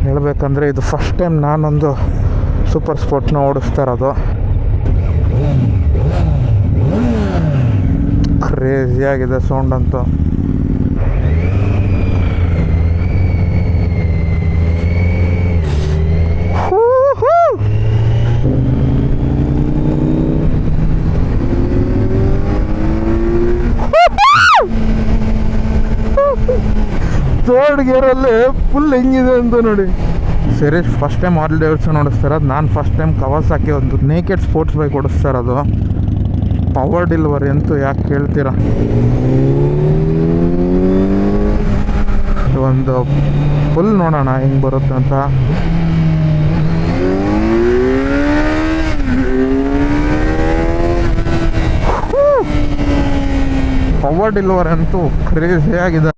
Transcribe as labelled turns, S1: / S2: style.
S1: ಹೇಳ್ಬೇಕಂದ್ರೆ ಇದು first time ನಾನೊಂದು ಸೂಪರ್ ಸ್ಪೋರ್ಟ್ನ ಓಡಿಸ್ತಾ ಇರೋದು. ಕ್ರೇಜಿಯಾಗಿದೆ ಸೌಂಡ್ ಅಂತೂ. ಥರ್ಡ್ ಗೇರಲ್ಲಿ ಫುಲ್ ಹೆಂಗಿದೆ ಅಂತ ನೋಡಿ. ಸರಿ, ಫಸ್ಟ್ ಟೈಮ್ ಆರ್ಲಿ ಡೇವಿಡ್ಸನ್ ಓಡಿಸ್ತಾ ಇರೋದು. ನಾನು ಫಸ್ಟ್ ಟೈಮ್ ಕವಾಸಾಕಿ ಒಂದು ನೇಕೆಡ್ ಸ್ಪೋರ್ಟ್ಸ್ ಬೈಕ್ ಓಡಿಸ್ತಾ ಇರೋದು. ಪವರ್ ಡೆಲಿವರಿ ಅಂತೂ ಯಾಕೆ ಕೇಳ್ತೀರಾ. ಒಂದು ಫುಲ್ ನೋಡೋಣ ಹೆಂಗೆ ಬರುತ್ತೆ ಅಂತ. ಪವರ್ ಡೆಲಿವರಿ ಅಂತೂ ಕ್ರೇಜಿಯಾಗಿದೆ.